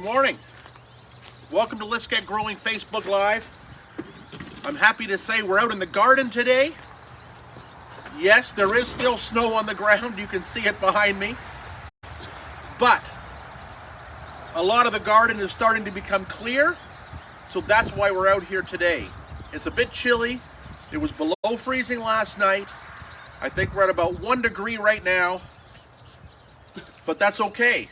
morning. Welcome to Let's Get Growing Facebook Live. I'm happy to say we're out in the garden today. Yes, there is still snow on the ground. You can see it behind me. But a lot of the garden is starting to become clear, so that's why we're out here today. It's a bit chilly. It was below freezing last night. I think we're at about 1 degree right now, but that's okay.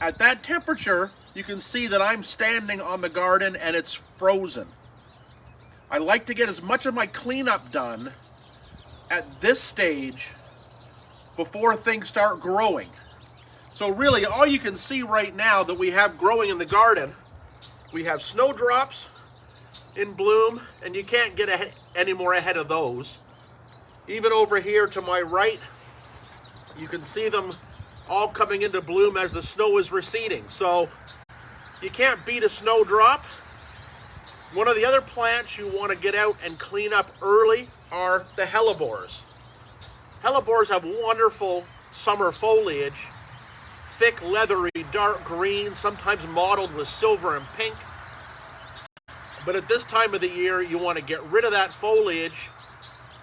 At that temperature, you can see that I'm standing on the garden and it's frozen. I like to get as much of my cleanup done at this stage before things start growing. So really, all you can see right now that we have growing in the garden, we have snowdrops in bloom, and you can't get any more ahead of those. Even over here to my right, you can see them all coming into bloom as the snow is receding. So you can't beat a snowdrop. One of the other plants you want to get out and clean up early are the hellebores. Hellebores have wonderful summer foliage, thick, leathery, dark green, sometimes mottled with silver and pink. But at this time of the year, you want to get rid of that foliage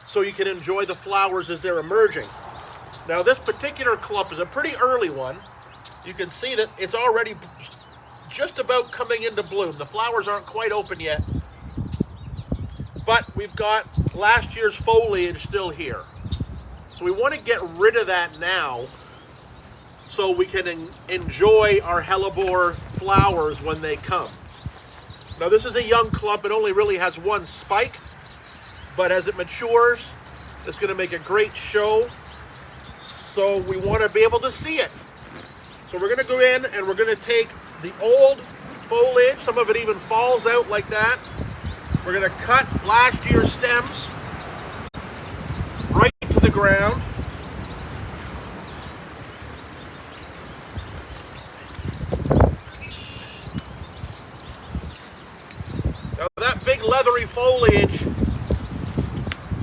so you can enjoy the flowers as they're emerging. Now this particular clump is a pretty early one. You can see that it's already just about coming into bloom. The flowers aren't quite open yet, but we've got last year's foliage still here. So we want to get rid of that now so we can enjoy our hellebore flowers when they come. Now this is a young clump. It only really has one spike, but as it matures, it's going to make a great show. So we want to be able to see it. So we're going to go in and we're going to take the old foliage, some of it even falls out like that. We're going to cut last year's stems right to the ground. Now that big leathery foliage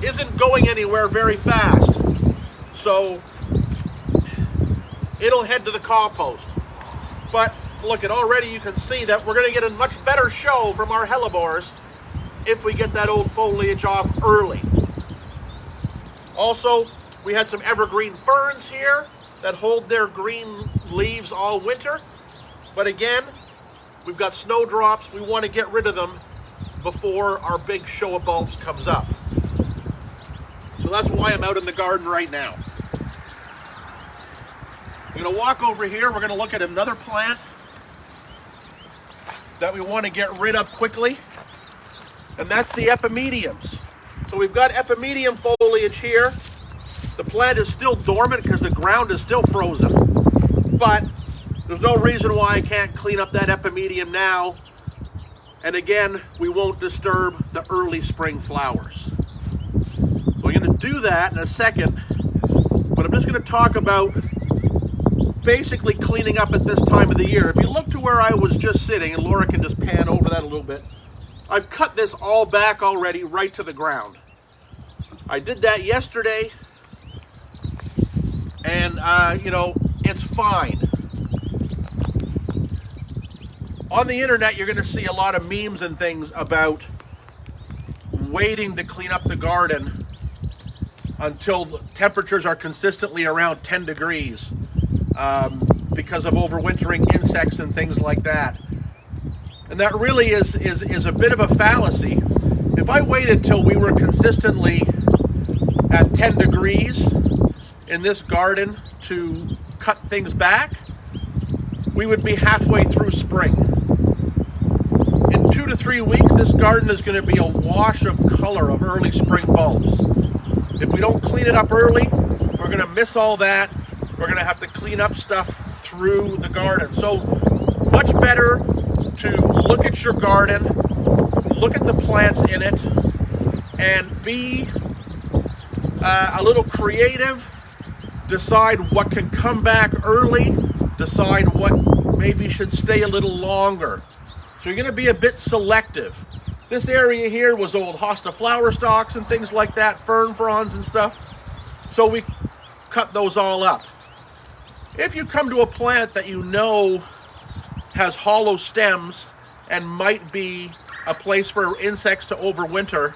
isn't going anywhere very fast, so it'll head to the compost. But look, already you can see that we're going to get a much better show from our hellebores if we get that old foliage off early. Also, we had some evergreen ferns here that hold their green leaves all winter. But again, we've got snowdrops. We want to get rid of them before our big show of bulbs comes up. So that's why I'm out in the garden right now. We're going to walk over here. We're going to look at another plant that we want to get rid of quickly, and that's the epimediums. So we've got epimedium foliage here. The plant is still dormant because the ground is still frozen, but there's no reason why I can't clean up that epimedium now. And again, we won't disturb the early spring flowers. So I'm going to do that in a second, but I'm just going to talk about basically cleaning up at this time of the year. If you look to where I was just sitting, and Laura can just pan over that a little bit, I've cut this all back already right to the ground. I did that yesterday, and you know, it's fine. On the internet, you're going to see a lot of memes and things about waiting to clean up the garden until temperatures are consistently around 10 degrees. Because of overwintering insects and things like that. And that really is a bit of a fallacy. If I waited till we were consistently at 10 degrees in this garden to cut things back, we would be halfway through spring. In 2 to 3 weeks, this garden is going to be a wash of color of early spring bulbs. If we don't clean it up early, we're going to miss all that. We're going to have to clean up stuff through the garden. So much better to look at your garden, look at the plants in it, and be a little creative, decide what can come back early, decide what maybe should stay a little longer. So you're going to be a bit selective. This area here was old hosta flower stalks and things like that, fern fronds and stuff. So we cut those all up. If you come to a plant that you know has hollow stems and might be a place for insects to overwinter,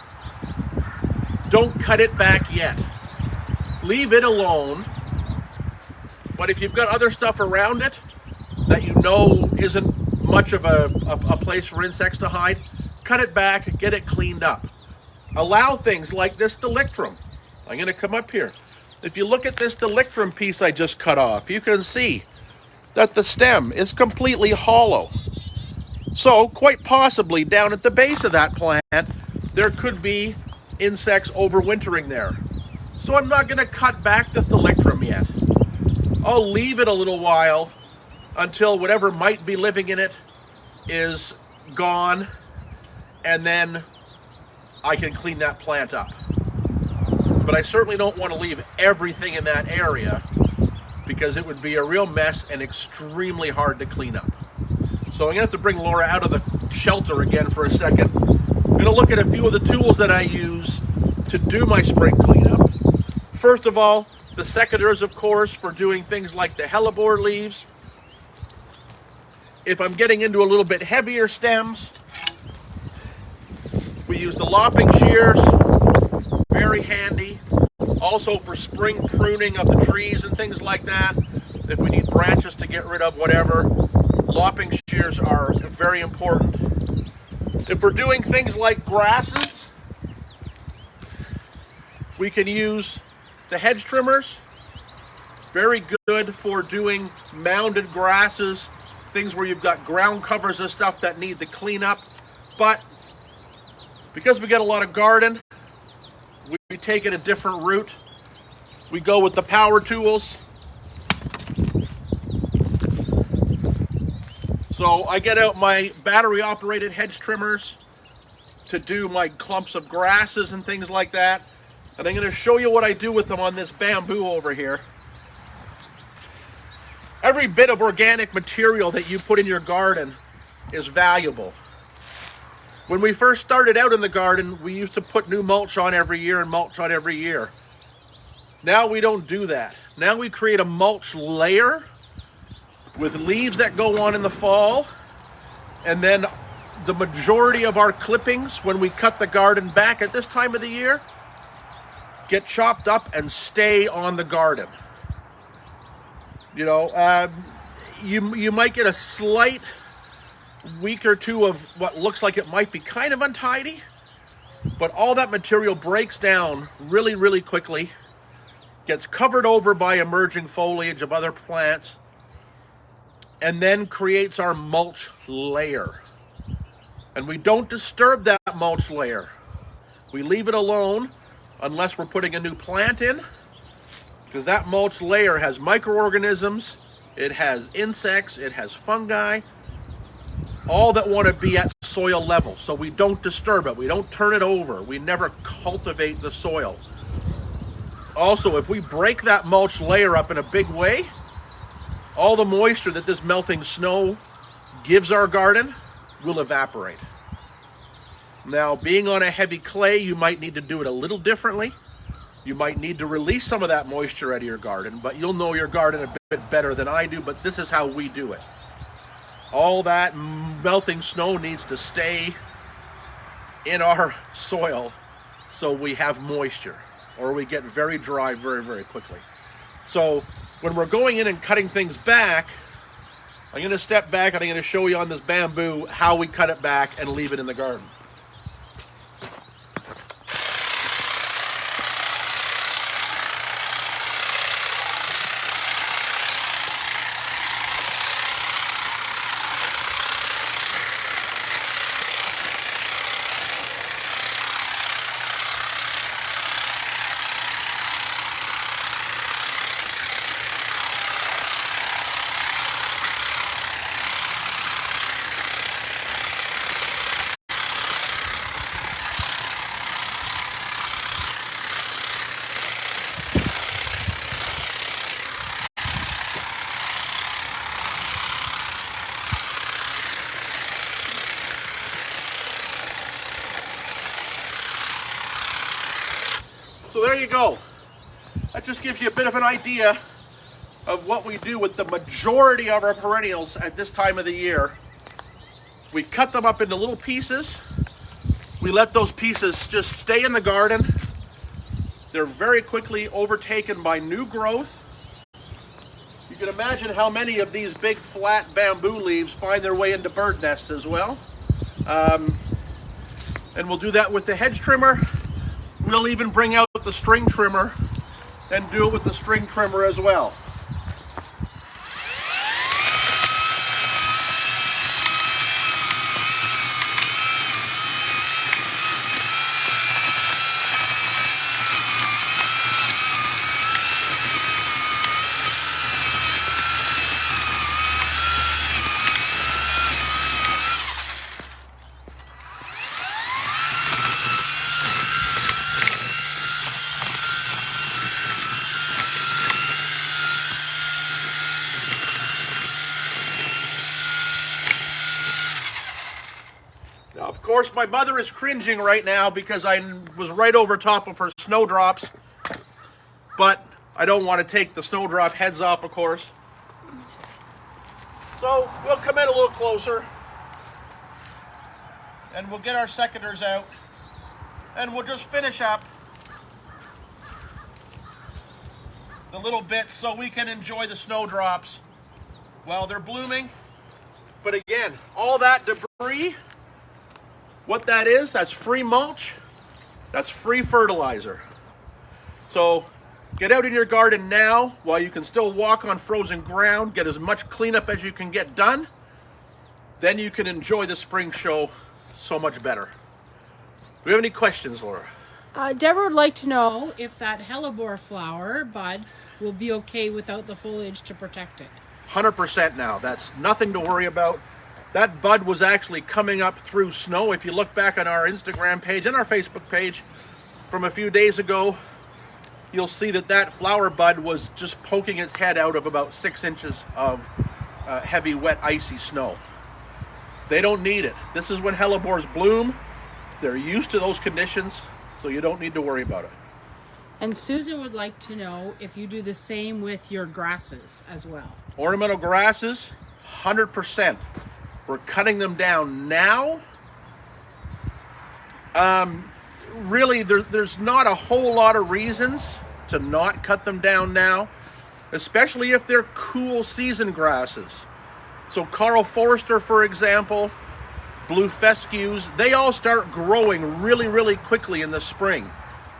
don't cut it back yet. Leave it alone. But if you've got other stuff around it that you know isn't much of a place for insects to hide, cut it back, get it cleaned up. Allow things like this Delictrum. I'm going to come up here. If you look at this Delictrum piece I just cut off, you can see that the stem is completely hollow. So, quite possibly, down at the base of that plant, there could be insects overwintering there. So I'm not going to cut back the Delictrum yet. I'll leave it a little while until whatever might be living in it is gone, and then I can clean that plant up. But I certainly don't want to leave everything in that area because it would be a real mess and extremely hard to clean up. So I'm going to have to bring Laura out of the shelter again for a second. I'm going to look at a few of the tools that I use to do my spring cleanup. First of all, the secateurs, of course, for doing things like the hellebore leaves. If I'm getting into a little bit heavier stems, we use the lopping shears, very handy. Also for spring pruning of the trees and things like that. If we need branches to get rid of whatever, lopping shears are very important. If we're doing things like grasses, we can use the hedge trimmers. Very good for doing mounded grasses, things where you've got ground covers of stuff that need the cleanup. But because we get a lot of garden, we take it a different route. We go with the power tools. So I get out my battery operated hedge trimmers to do my clumps of grasses and things like that. And I'm going to show you what I do with them on this bamboo over here. Every bit of organic material that you put in your garden is valuable. When we first started out in the garden, we used to put new mulch on every year and mulch on every year. Now we don't do that. Now we create a mulch layer with leaves that go on in the fall, and then the majority of our clippings, when we cut the garden back at this time of the year, get chopped up and stay on the garden. You know, you might get a slight week or two of what looks like it might be kind of untidy, but all that material breaks down really, really quickly, gets covered over by emerging foliage of other plants, and then creates our mulch layer. And we don't disturb that mulch layer. We leave it alone unless we're putting a new plant in, because that mulch layer has microorganisms, it has insects, it has fungi, all that want to be at soil level. So we don't disturb it, we don't turn it over, we never cultivate the soil. Also, if we break that mulch layer up in a big way, all the moisture that this melting snow gives our garden will evaporate. Now, being on a heavy clay, you might need to do it a little differently. You might need to release some of that moisture out of your garden, but you'll know your garden a bit better than I do, but this is how we do it. All that melting snow needs to stay in our soil so we have moisture, or we get very dry very, very quickly. So when we're going in and cutting things back, I'm going to step back and I'm going to show you on this bamboo how we cut it back and leave it in the garden. So there you go. That just gives you a bit of an idea of what we do with the majority of our perennials at this time of the year. We cut them up into little pieces. We let those pieces just stay in the garden. They're very quickly overtaken by new growth. You can imagine how many of these big flat bamboo leaves find their way into bird nests as well. And we'll do that with the hedge trimmer. We'll even bring out the string trimmer and do it with the string trimmer as well. Now, of course, my mother is cringing right now because I was right over top of her snowdrops, but I don't want to take the snowdrop heads off, of course. So we'll come in a little closer and we'll get our secateurs out and we'll just finish up the little bits so we can enjoy the snowdrops while they're blooming. But again, all that debris, what that is, that's free mulch, that's free fertilizer. So get out in your garden now while you can still walk on frozen ground, get as much cleanup as you can get done. Then you can enjoy the spring show so much better. Do we have any questions, Laura? Deborah would like to know if that hellebore flower bud will be okay without the foliage to protect it. 100% now. That's nothing to worry about. That bud was actually coming up through snow. If you look back on our Instagram page and our Facebook page from a few days ago, you'll see that that flower bud was just poking its head out of about 6 inches of heavy, wet, icy snow. They don't need it. This is when hellebores bloom. They're used to those conditions, so you don't need to worry about it. And Susan would like to know if you do the same with your grasses as well. Ornamental grasses, 100%. We're cutting them down now. Really, there's not a whole lot of reasons to not cut them down now, especially if they're cool season grasses. So Carl Forster, for example, blue fescues, they all start growing really, really quickly in the spring.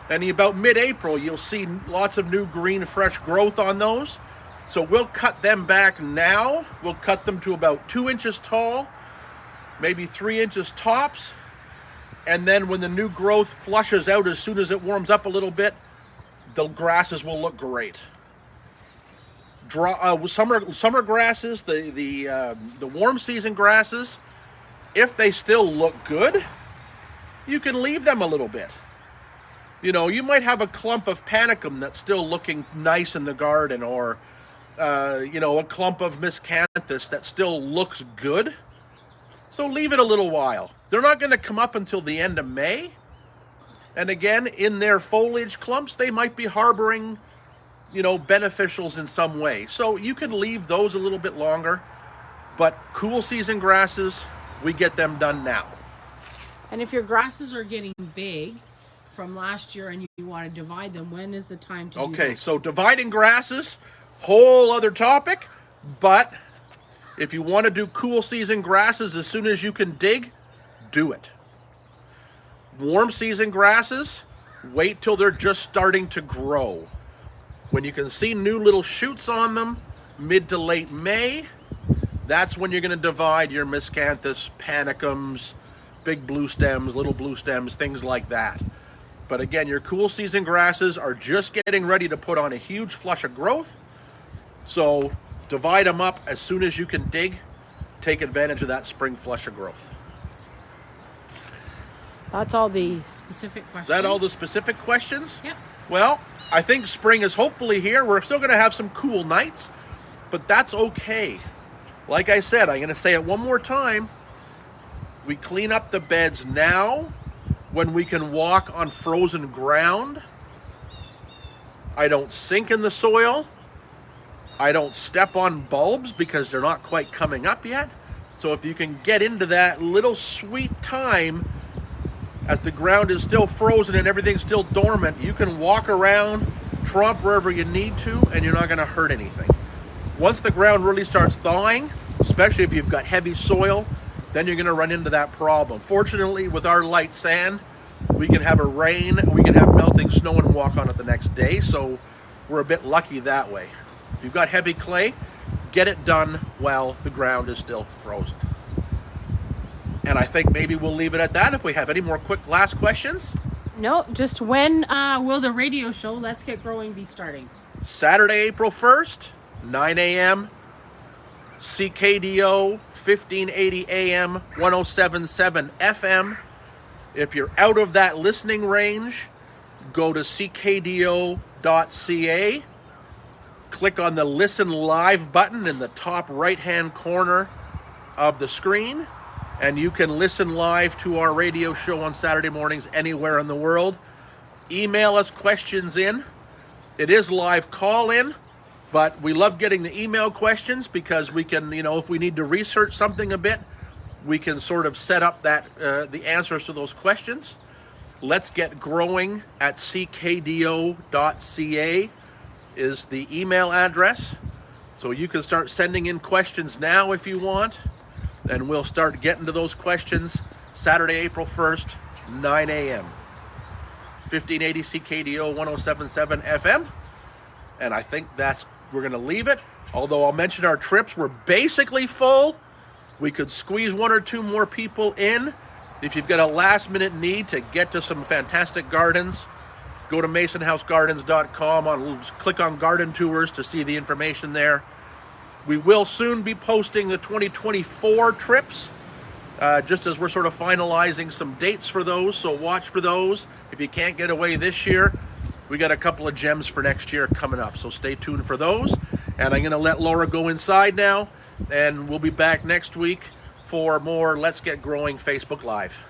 And about mid-April, you'll see lots of new green, fresh growth on those. So we'll cut them back now. We'll cut them to about 2 inches tall, maybe 3 inches tops. And then when the new growth flushes out as soon as it warms up a little bit, the grasses will look great. Summer grasses, the warm season grasses, if they still look good, you can leave them a little bit. You know, you might have a clump of panicum that's still looking nice in the garden, or a clump of miscanthus that still looks good. So leave it a little while. They're not going to come up until the end of May. And again, in their foliage clumps, they might be harboring, beneficials in some way. So you can leave those a little bit longer. But cool season grasses, we get them done now. And if your grasses are getting big from last year and you want to divide them, when is the time to do that? Okay, so dividing grasses, whole other topic. But if you want to do cool season grasses as soon as you can dig, do it. Warm season grasses, wait till they're just starting to grow. When you can see new little shoots on them, mid to late May, that's when you're going to divide your miscanthus, panicums, big blue stems, little blue stems, things like that. But again, your cool season grasses are just getting ready to put on a huge flush of growth. So divide them up as soon as you can dig. Take advantage of that spring flush of growth. That's all the specific questions. Is that all the specific questions? Yep. Well, I think spring is hopefully here. We're still going to have some cool nights, but that's okay. Like I said, I'm going to say it one more time. We clean up the beds now when we can walk on frozen ground. I don't sink in the soil. I don't step on bulbs because they're not quite coming up yet. So if you can get into that little sweet time as the ground is still frozen and everything's still dormant, you can walk around, tromp wherever you need to, and you're not going to hurt anything. Once the ground really starts thawing, especially if you've got heavy soil, then you're going to run into that problem. Fortunately, with our light sand, we can have a rain, we can have melting snow and walk on it the next day, so we're a bit lucky that way. If you've got heavy clay, get it done while the ground is still frozen. And I think maybe we'll leave it at that. If we have any more quick last questions. No, just when will the radio show Let's Get Growing be starting? Saturday, April 1st, 9 a.m. CKDO 1580 AM 1077 FM. If you're out of that listening range, go to ckdo.ca. Click on the Listen Live button in the top right-hand corner of the screen, and you can listen live to our radio show on Saturday mornings anywhere in the world. Email us questions in. It is live call-in, but we love getting the email questions because we can, if we need to research something a bit, we can sort of set up that the answers to those questions. Let's Get Growing at ckdo.ca is the email address. So you can start sending in questions now if you want, and we'll start getting to those questions Saturday, April 1st, 9 a.m. 1580 CKDO 1077 FM. And I think we're going to leave it. Although I'll mention our trips, we're basically full. We could squeeze one or two more people in. If you've got a last-minute need to get to some fantastic gardens, go to masonhousegardens.com. Click on Garden Tours to see the information there. We will soon be posting the 2024 trips, just as we're sort of finalizing some dates for those, so watch for those. If you can't get away this year, we got a couple of gems for next year coming up, so stay tuned for those. And I'm going to let Laura go inside now, and we'll be back next week for more Let's Get Growing Facebook Live.